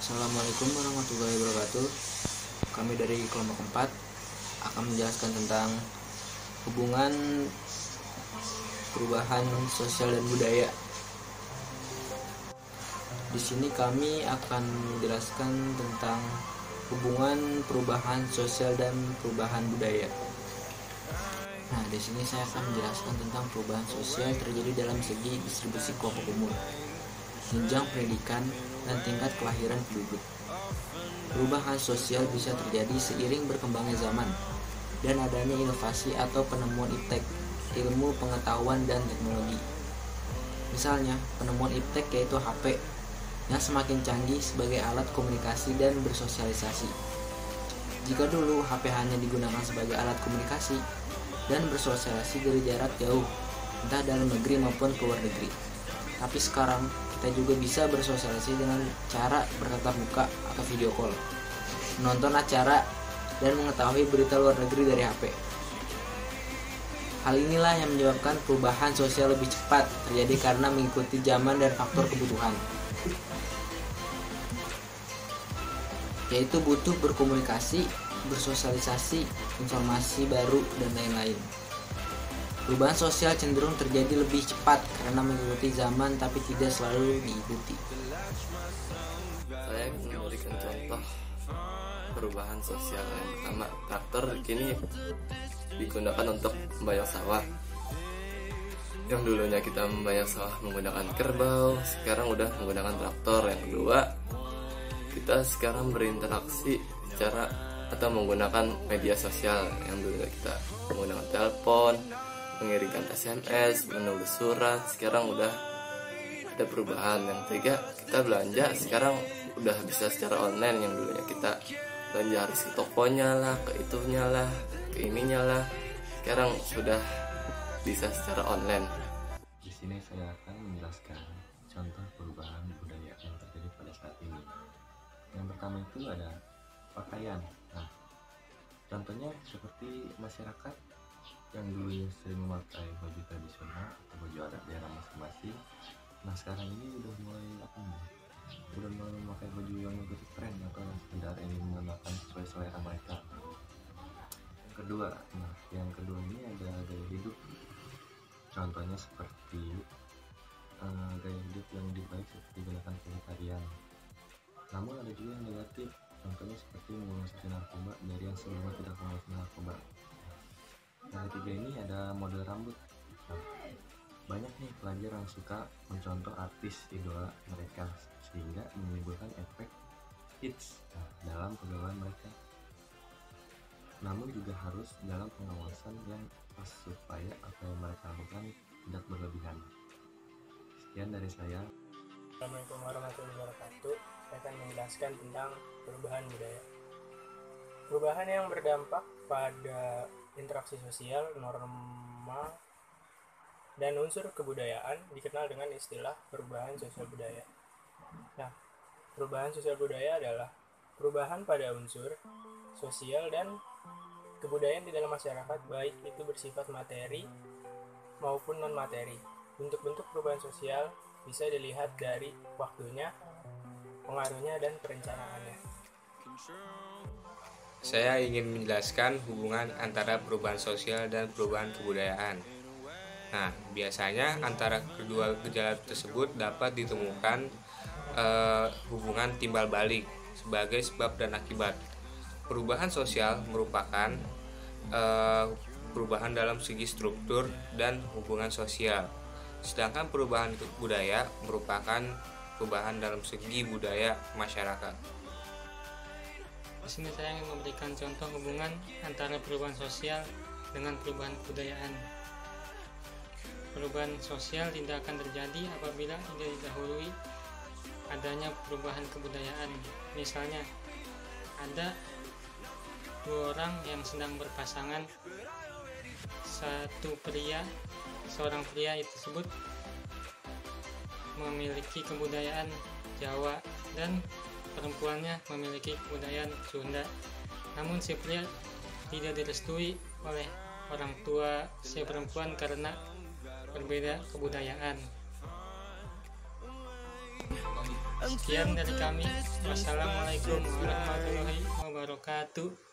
Assalamualaikum warahmatullahi wabarakatuh. Kami dari kelompok 4 akan menjelaskan tentang hubungan perubahan sosial dan budaya. Di sini kami akan menjelaskan tentang hubungan perubahan sosial dan perubahan budaya. Nah, di sini saya akan menjelaskan tentang perubahan sosial terjadi dalam segi distribusi kelompok umur, jenjang pendidikan, dan tingkat kelahiran penduduk. Perubahan sosial bisa terjadi seiring berkembangnya zaman dan adanya inovasi atau penemuan iptek, ilmu pengetahuan dan teknologi. Misalnya, penemuan iptek yaitu HP yang semakin canggih sebagai alat komunikasi dan bersosialisasi. Jika dulu HP hanya digunakan sebagai alat komunikasi dan bersosialisasi dari jarak jauh, entah dalam negeri maupun ke luar negeri. Tapi sekarang kita juga bisa bersosialisasi dengan cara bertatap muka atau video call, menonton acara, dan mengetahui berita luar negeri dari HP. Hal inilah yang menyebabkan perubahan sosial lebih cepat terjadi karena mengikuti zaman dan faktor kebutuhan, yaitu butuh berkomunikasi, bersosialisasi, informasi baru, dan lain-lain. Perubahan sosial cenderung terjadi lebih cepat karena mengikuti zaman tapi tidak selalu diikuti. Saya ingin memberikan contoh perubahan sosial. Yang pertama, traktor kini digunakan untuk membayar sawah. Yang dulunya kita membayar sawah menggunakan kerbau, sekarang udah menggunakan traktor. Yang kedua, kita sekarang berinteraksi secara atau menggunakan media sosial. Yang dulunya kita menggunakan telepon, mengirimkan SMS, menulis surat, sekarang udah ada perubahan. Yang ketiga, kita belanja sekarang udah bisa secara online. Yang dulunya kita belanja harus ke tokonya lah, ke itunya lah, ke ininya lah, sekarang sudah bisa secara online. Di sini saya akan menjelaskan contoh perubahan budaya yang terjadi pada saat ini. Yang pertama itu ada pakaian. Nah, contohnya seperti masyarakat yang dulunya sering memakai baju tradisional atau baju adat daerah masing-masing. Nah, sekarang ini udah mulai memakai baju yang mengikuti tren atau sekedar ingin mengenakan sesuai selera mereka. Yang kedua ini ada gaya hidup. Contohnya seperti gaya hidup yang lebih baik seperti gerakan vegetarian. Namun ada juga yang negatif. Contohnya seperti mengonsumsi narkoba dari yang sebelumnya tidak mengonsumsi narkoba. Yang ketiga ini ada model rambut. Nah, banyak nih pelajar yang suka mencontoh artis idola mereka sehingga menimbulkan efek hits dalam pergaulan mereka. Namun juga harus dalam pengawasan yang pas supaya apa yang mereka lakukan tidak berlebihan. Sekian dari saya. Assalamualaikum warahmatullahi wabarakatuh. Saya akan menjelaskan tentang perubahan budaya. Perubahan yang berdampak pada interaksi sosial, norma, dan unsur kebudayaan dikenal dengan istilah perubahan sosial budaya. Nah, perubahan sosial budaya adalah perubahan pada unsur sosial dan kebudayaan di dalam masyarakat, baik itu bersifat materi maupun non-materi. Bentuk-bentuk perubahan sosial bisa dilihat dari waktunya, pengaruhnya, dan perencanaannya. Saya ingin menjelaskan hubungan antara perubahan sosial dan perubahan kebudayaan. Nah, biasanya antara kedua gejala tersebut dapat ditemukan hubungan timbal balik sebagai sebab dan akibat. Perubahan sosial merupakan perubahan dalam segi struktur dan hubungan sosial, sedangkan perubahan budaya merupakan perubahan dalam segi budaya masyarakat. Di sini saya ingin memberikan contoh hubungan antara perubahan sosial dengan perubahan kebudayaan. Perubahan sosial tidak akan terjadi apabila tidak didahului adanya perubahan kebudayaan. Misalnya, ada dua orang yang sedang berpasangan, seorang pria tersebut memiliki kebudayaan Jawa dan perempuannya memiliki kebudayaan Sunda. Namun si pria tidak direstui oleh orang tua si perempuan karena berbeda kebudayaan. Sekian dari kami. Wassalamualaikum warahmatullahi wabarakatuh.